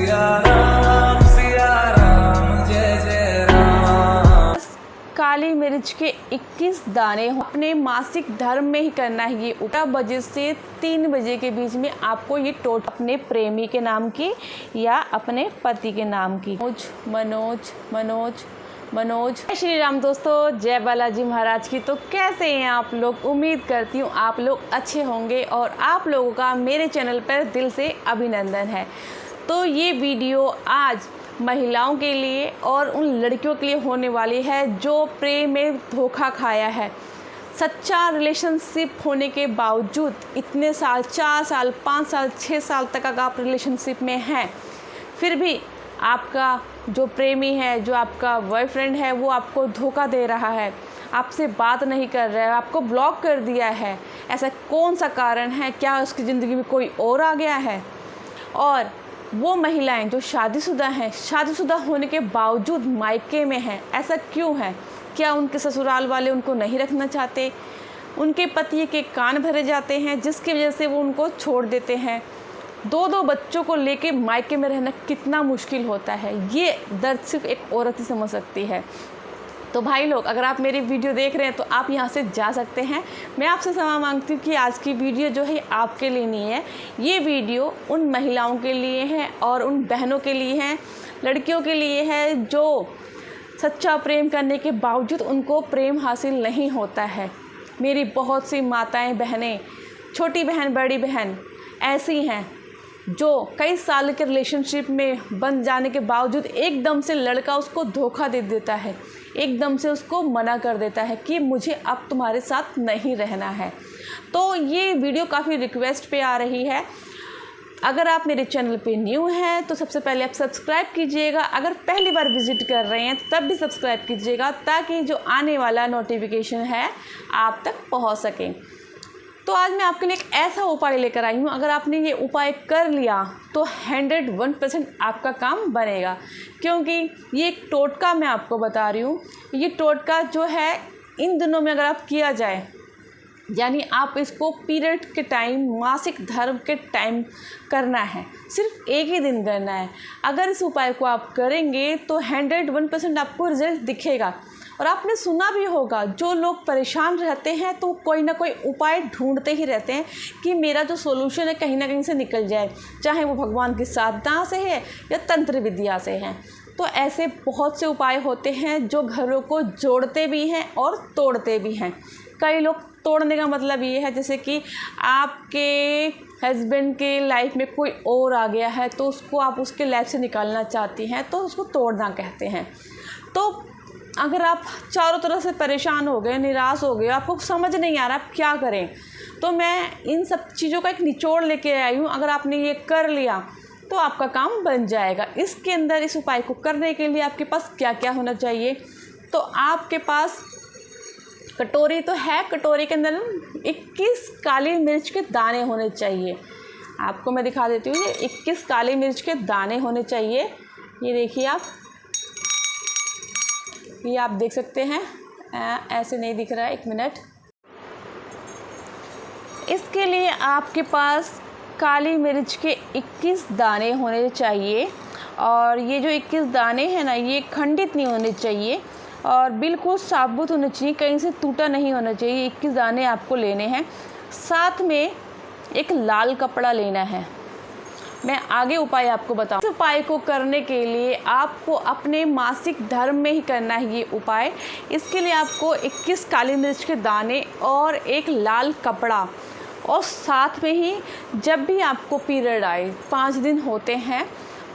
सिया राम जय जय राम। काली मिर्च के 21 दाने अपने मासिक धर्म में ही करना है। ये 12 बजे से 3 बजे के बीच में आपको ये टोट अपने प्रेमी के नाम की या अपने पति के नाम की। मनोज मनोज मनोज। जय श्री राम दोस्तों, जय बालाजी महाराज की। तो कैसे हैं आप लोग? उम्मीद करती हूँ आप लोग अच्छे होंगे और आप लोगों का मेरे चैनल पर दिल से अभिनंदन है। तो ये वीडियो आज महिलाओं के लिए और उन लड़कियों के लिए होने वाली है जो प्रेम में धोखा खाया है। सच्चा रिलेशनशिप होने के बावजूद इतने साल, 4 साल, 5 साल, 6 साल तक अगर आप रिलेशनशिप में हैं, फिर भी आपका जो प्रेमी है, जो आपका बॉयफ्रेंड है, वो आपको धोखा दे रहा है, आपसे बात नहीं कर रहा है, आपको ब्लॉक कर दिया है। ऐसा कौन सा कारण है? क्या उसकी ज़िंदगी में कोई और आ गया है? और वो महिलाएं जो शादीशुदा हैं, शादीशुदा होने के बावजूद मायके में हैं, ऐसा क्यों है? क्या उनके ससुराल वाले उनको नहीं रखना चाहते? उनके पति के कान भरे जाते हैं जिसकी वजह से वो उनको छोड़ देते हैं। 2-2 बच्चों को लेके मायके में रहना कितना मुश्किल होता है, ये दर्द सिर्फ एक औरत ही समझ सकती है। तो भाई लोग, अगर आप मेरी वीडियो देख रहे हैं तो आप यहाँ से जा सकते हैं। मैं आपसे क्षमा मांगती हूँ कि आज की वीडियो जो है आपके लिए नहीं है। ये वीडियो उन महिलाओं के लिए है और उन बहनों के लिए है, लड़कियों के लिए है जो सच्चा प्रेम करने के बावजूद उनको प्रेम हासिल नहीं होता है। मेरी बहुत सी माताएं, बहनें, छोटी बहन, बड़ी बहन ऐसी हैं जो कई साल के रिलेशनशिप में बन जाने के बावजूद एकदम से लड़का उसको धोखा दे देता है, एकदम से उसको मना कर देता है कि मुझे अब तुम्हारे साथ नहीं रहना है। तो ये वीडियो काफ़ी रिक्वेस्ट पे आ रही है। अगर आप मेरे चैनल पे न्यू हैं तो सबसे पहले आप सब्सक्राइब कीजिएगा। अगर पहली बार विजिट कर रहे हैं तब भी सब्सक्राइब कीजिएगा ताकि जो आने वाला नोटिफिकेशन है आप तक पहुंच सके। तो आज मैं आपके लिए एक ऐसा उपाय लेकर आई हूँ, अगर आपने ये उपाय कर लिया तो 101% आपका काम बनेगा। क्योंकि ये एक टोटका मैं आपको बता रही हूँ। ये टोटका जो है इन दिनों में अगर आप किया जाए, यानी आप इसको पीरियड के टाइम, मासिक धर्म के टाइम करना है, सिर्फ एक ही दिन करना है। अगर इस उपाय को आप करेंगे तो 101% आपको रिजल्ट दिखेगा। और आपने सुना भी होगा, जो लोग परेशान रहते हैं तो कोई ना कोई उपाय ढूंढते ही रहते हैं कि मेरा जो सोल्यूशन है कहीं ना कहीं से निकल जाए, चाहे वो भगवान की साधना से है या तंत्र विद्या से है। तो ऐसे बहुत से उपाय होते हैं जो घरों को जोड़ते भी हैं और तोड़ते भी हैं। कई लोग तोड़ने का मतलब ये है जैसे कि आपके हस्बैंड के लाइफ में कोई और आ गया है तो उसको आप उसके लाइफ से निकालना चाहती हैं, तो उसको तोड़ना कहते हैं। तो अगर आप चारों तरफ से परेशान हो गए, निराश हो गए, आपको समझ नहीं आ रहा आप क्या करें, तो मैं इन सब चीज़ों का एक निचोड़ लेके आई हूँ। अगर आपने ये कर लिया तो आपका काम बन जाएगा। इसके अंदर इस उपाय को करने के लिए आपके पास क्या क्या होना चाहिए? तो आपके पास कटोरी तो है, कटोरी के अंदर 21 काली मिर्च के दाने होने चाहिए। आपको मैं दिखा देती हूँ, ये 21 काली मिर्च के दाने होने चाहिए। ये देखिए आप, ये आप देख सकते हैं, ऐसे नहीं दिख रहा है, 1 मिनट। इसके लिए आपके पास काली मिर्च के 21 दाने होने चाहिए। और ये जो 21 दाने हैं ना, ये खंडित नहीं होने चाहिए और बिल्कुल साबुत होने चाहिए, कहीं से टूटा नहीं होना चाहिए। 21 दाने आपको लेने हैं। साथ में एक लाल कपड़ा लेना है। मैं आगे उपाय आपको बताऊँ। इस उपाय को करने के लिए आपको अपने मासिक धर्म में ही करना है ये उपाय। इसके लिए आपको 21 काली मिर्च के दाने और एक लाल कपड़ा, और साथ में ही जब भी आपको पीरियड आए, 5 दिन होते हैं,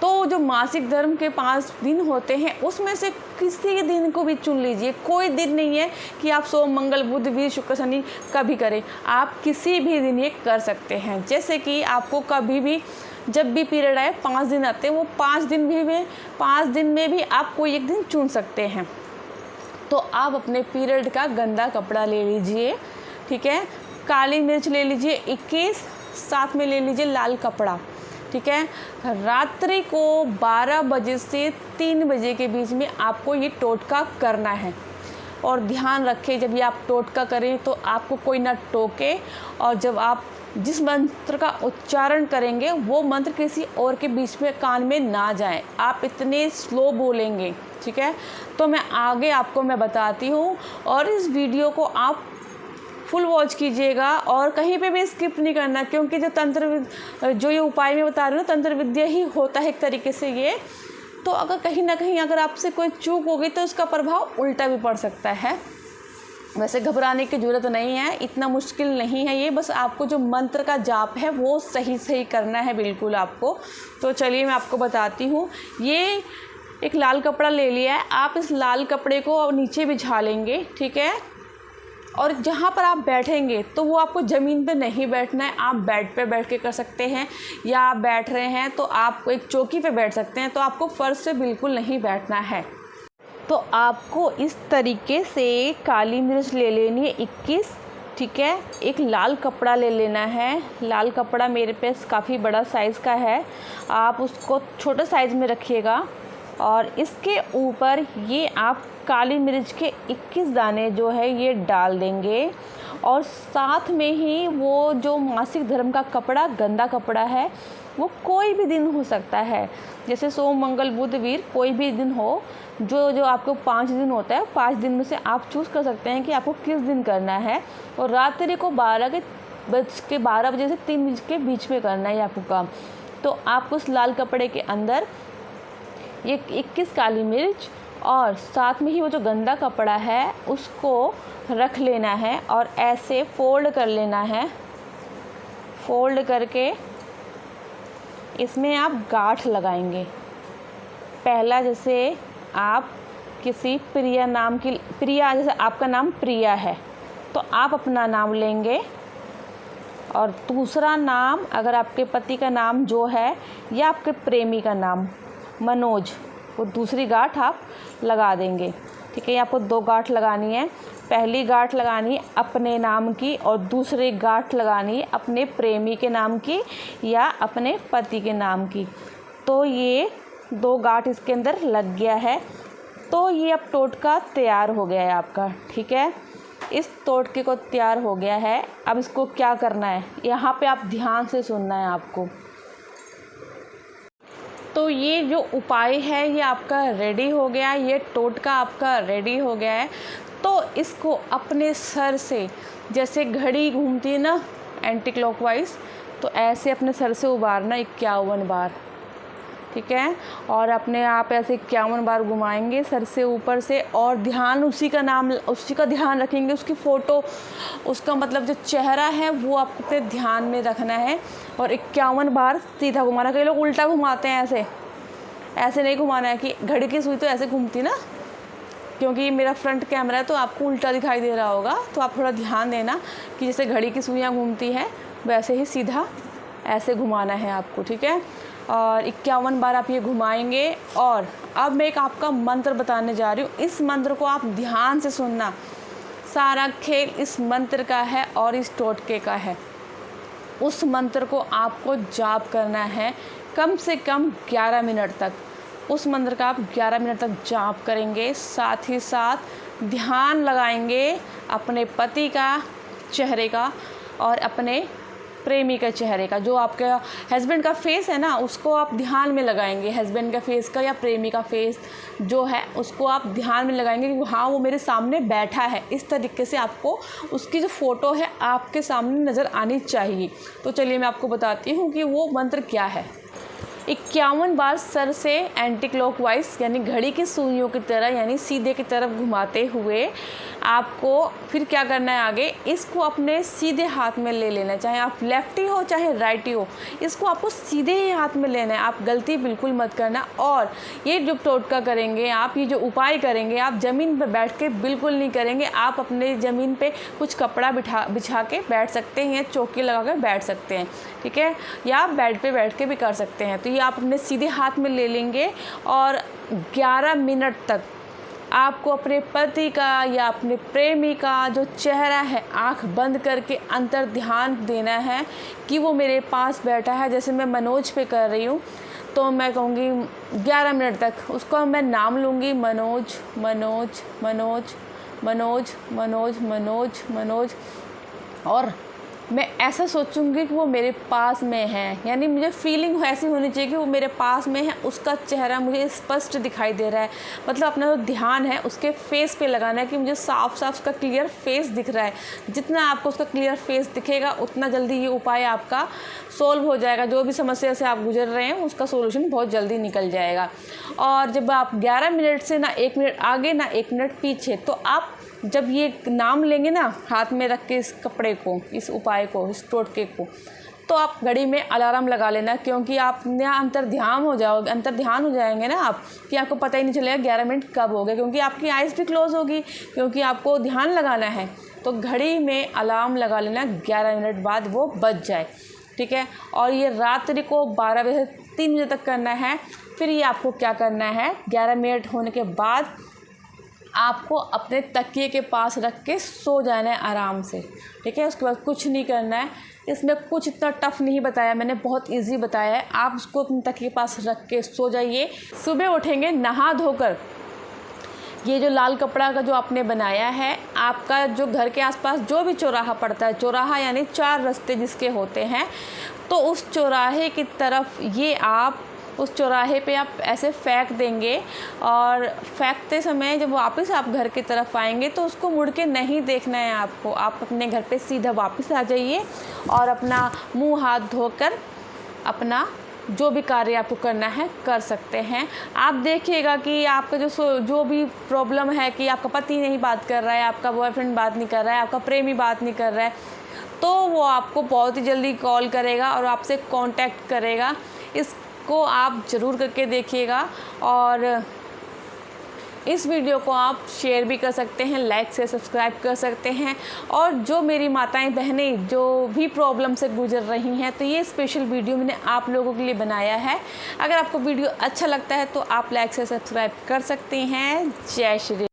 तो जो मासिक धर्म के 5 दिन होते हैं उसमें से किसी दिन को भी चुन लीजिए। कोई दिन नहीं है कि आप सोम, मंगल, बुध, वीर, शुक्र, शनि कभी करें, आप किसी भी दिन ये कर सकते हैं। जैसे कि आपको कभी भी जब भी पीरियड आए, 5 दिन आते हैं, वो 5 दिन में भी आप कोई एक दिन चुन सकते हैं। तो आप अपने पीरियड का गंदा कपड़ा ले लीजिए, ठीक है, काली मिर्च ले लीजिए 21, साथ में ले लीजिए लाल कपड़ा, ठीक है। रात्रि को 12 बजे से 3 बजे के बीच में आपको ये टोटका करना है। और ध्यान रखें जब ये आप टोटका करें तो आपको कोई ना टोके, और जब आप जिस मंत्र का उच्चारण करेंगे वो मंत्र किसी और के बीच में कान में ना जाए। आप इतने स्लो बोलेंगे, ठीक है। तो मैं आगे आपको मैं बताती हूँ, और इस वीडियो को आप फुल वॉच कीजिएगा और कहीं पे भी स्किप नहीं करना, क्योंकि जो ये उपाय मैं बता रही हूँ तंत्र विद्या ही होता है एक तरीके से ये। तो अगर कहीं ना कहीं अगर आपसे कोई चूक होगी तो उसका प्रभाव उल्टा भी पड़ सकता है। वैसे घबराने की ज़रूरत नहीं है, इतना मुश्किल नहीं है ये, बस आपको जो मंत्र का जाप है वो सही करना है बिल्कुल आपको। तो चलिए मैं आपको बताती हूँ। ये एक लाल कपड़ा ले लिया है, आप इस लाल कपड़े को नीचे बिछा लेंगे, ठीक है। और जहाँ पर आप बैठेंगे तो वो आपको ज़मीन पे नहीं बैठना है, आप बेड पे बैठ के कर सकते हैं, या आप बैठ रहे हैं तो आप एक चौकी पे बैठ सकते हैं, तो आपको फर्श से बिल्कुल नहीं बैठना है। तो आपको इस तरीके से काली मिर्च ले लेनी है 21, ठीक है। एक लाल कपड़ा ले लेना है, लाल कपड़ा मेरे पास काफ़ी बड़ा साइज़ का है, आप उसको छोटे साइज़ में रखिएगा। और इसके ऊपर ये आप काली मिर्च के 21 दाने जो है ये डाल देंगे, और साथ में ही वो जो मासिक धर्म का कपड़ा गंदा कपड़ा है वो कोई भी दिन हो सकता है, जैसे सोम मंगल बुध वीर कोई भी दिन हो, जो आपको 5 दिन होता है, 5 दिन में से आप चूज़ कर सकते हैं कि आपको किस दिन करना है। और रात्रि को 12 बजे से 3 बजे के बीच में करना है आपको काम। तो आप उस लाल कपड़े के अंदर ये 21 काली मिर्च और साथ में ही वो जो गंदा कपड़ा है उसको रख लेना है, और ऐसे फोल्ड कर लेना है। फोल्ड करके इसमें आप गांठ लगाएंगे। पहला, जैसे आप किसी प्रिया जैसे आपका नाम प्रिया है तो आप अपना नाम लेंगे, और दूसरा नाम अगर आपके पति का नाम जो है या आपके प्रेमी का नाम मनोज, वो दूसरी गांठ आप लगा देंगे, ठीक है। आपको 2 गांठ लगानी है, पहली गांठ लगानी है अपने नाम की और दूसरी गांठ लगानी है अपने प्रेमी के नाम की या अपने पति के नाम की। तो ये 2 गांठ इसके अंदर लग गया है, तो ये अब टोटका तैयार हो गया है आपका, ठीक है। इस टोटके को तैयार हो गया है। अब इसको क्या करना है, यहाँ पे आप ध्यान से सुनना है आपको। तो ये जो उपाय है ये आपका रेडी हो गया है, ये टोटका आपका रेडी हो गया है। तो इसको अपने सर से, जैसे घड़ी घूमती है ना एंटी क्लॉकवाइज, तो ऐसे अपने सर से उबारना 51 बार, ठीक है। और अपने आप ऐसे 51 बार घुमाएंगे सर से ऊपर से, और ध्यान उसी का ध्यान रखेंगे, उसकी फ़ोटो, उसका मतलब जो चेहरा है वो आपको अपने ध्यान में रखना है, और 51 बार सीधा घुमाना। कई लोग उल्टा घुमाते हैं, ऐसे नहीं घुमाना है कि घड़ी की सुई तो ऐसे घूमती ना, क्योंकि मेरा फ्रंट कैमरा है तो आपको उल्टा दिखाई दे रहा होगा, तो आप थोड़ा ध्यान देना कि जैसे घड़ी की सुइयाँ घूमती हैं वैसे ही सीधा ऐसे घुमाना है आपको, ठीक है। और 51 बार आप ये घुमाएंगे। और अब मैं एक आपका मंत्र बताने जा रही हूँ, इस मंत्र को आप ध्यान से सुनना। सारा खेल इस मंत्र का है और इस टोटके का है। उस मंत्र को आपको जाप करना है कम से कम 11 मिनट तक। उस मंत्र का आप 11 मिनट तक जाप करेंगे, साथ ही साथ ध्यान लगाएंगे अपने पति का चेहरे का और अपने प्रेमी का चेहरे का। जो आपका हस्बैंड का फेस है ना, उसको आप ध्यान में लगाएंगे, हस्बैंड का फेस का या प्रेमी का फेस जो है उसको आप ध्यान में लगाएंगे कि हाँ वो मेरे सामने बैठा है। इस तरीके से आपको उसकी जो फ़ोटो है आपके सामने नज़र आनी चाहिए। तो चलिए मैं आपको बताती हूँ कि वो मंत्र क्या है। 51 बार सर से एंटी क्लॉकवाइज यानी घड़ी की सुइयों की तरह यानी सीधे की तरफ घुमाते हुए आपको फिर क्या करना है आगे, इसको अपने सीधे हाथ में ले लेना है। चाहे आप लेफ्टी हो चाहे राइटी हो, इसको आपको सीधे ही हाथ में लेना है, आप गलती बिल्कुल मत करना। और ये जो टोटका करेंगे आप, ये जो उपाय करेंगे आप ज़मीन पर बैठ के बिल्कुल नहीं करेंगे। आप अपने ज़मीन पे कुछ कपड़ा बिछा के बैठ सकते हैं, चौकी लगा कर बैठ सकते हैं, ठीक है, या आप बेड पे बैठ के भी कर सकते हैं। तो ये आप अपने सीधे हाथ में ले लेंगे और 11 मिनट तक आपको अपने पति का या अपने प्रेमी का जो चेहरा है आंख बंद करके अंतर ध्यान देना है कि वो मेरे पास बैठा है। जैसे मैं मनोज पे कर रही हूँ तो मैं कहूँगी 11 मिनट तक उसको मैं नाम लूँगी, मनोज मनोज मनोज मनोज मनोज मनोज मनोज, और मैं ऐसा सोचूंगी कि वो मेरे पास में है, यानी मुझे फीलिंग ऐसी होनी चाहिए कि वो मेरे पास में है, उसका चेहरा मुझे स्पष्ट दिखाई दे रहा है। मतलब अपना जो ध्यान है उसके फेस पे लगाना है कि मुझे साफ साफ उसका क्लियर फेस दिख रहा है। जितना आपको उसका क्लियर फेस दिखेगा उतना जल्दी ये उपाय आपका सोल्व हो जाएगा। जो भी समस्या से आप गुजर रहे हैं उसका सोल्यूशन बहुत जल्दी निकल जाएगा। और जब आप 11 मिनट से ना 1 मिनट आगे ना 1 मिनट पीछे, तो आप जब ये नाम लेंगे ना हाथ में रख के इस कपड़े को, इस उपाय को, इस टोटके को, तो आप घड़ी में अलार्म लगा लेना, क्योंकि आप यहाँ अंतर्ध्यान हो जाएंगे ना आप, कि आपको पता ही नहीं चलेगा 11 मिनट कब हो गए, क्योंकि आपकी आइज़ भी क्लोज होगी, क्योंकि आपको ध्यान लगाना है। तो घड़ी में अलार्म लगा लेना 11 मिनट बाद वो बज जाए, ठीक है। और ये रात्रि को 12 बजे से 3 बजे तक करना है। फिर ये आपको क्या करना है, 11 मिनट होने के बाद आपको अपने तकिए के पास रख के सो जाना है आराम से, ठीक है। उसके बाद कुछ नहीं करना है। इसमें कुछ इतना टफ नहीं बताया मैंने, बहुत इजी बताया है। आप उसको अपने तकिए के पास रख के सो जाइए। सुबह उठेंगे नहा धोकर, ये जो लाल कपड़ा का जो आपने बनाया है, आपका जो घर के आसपास जो भी चौराहा पड़ता है, चौराहा यानी 4 रास्ते जिसके होते हैं, तो उस चौराहे की तरफ ये आप उस चौराहे पे आप ऐसे फेंक देंगे। और फेंकते समय जब वापस आप घर की तरफ आएंगे तो उसको मुड़ के नहीं देखना है आपको। आप अपने घर पे सीधा वापस आ जाइए और अपना मुंह हाथ धोकर अपना जो भी कार्य आपको करना है कर सकते हैं। आप देखिएगा कि आपका जो भी प्रॉब्लम है कि आपका पति नहीं बात कर रहा है, आपका बॉयफ्रेंड बात नहीं कर रहा है, आपका प्रेमी बात नहीं कर रहा है, तो वो आपको बहुत ही जल्दी कॉल करेगा और आपसे कांटेक्ट करेगा। इसको आप ज़रूर करके देखिएगा। और इस वीडियो को आप शेयर भी कर सकते हैं, लाइक से सब्सक्राइब कर सकते हैं। और जो मेरी माताएं बहनें जो भी प्रॉब्लम से गुजर रही हैं, तो ये स्पेशल वीडियो मैंने आप लोगों के लिए बनाया है। अगर आपको वीडियो अच्छा लगता है तो आप लाइक से सब्सक्राइब कर सकते हैं। जय श्री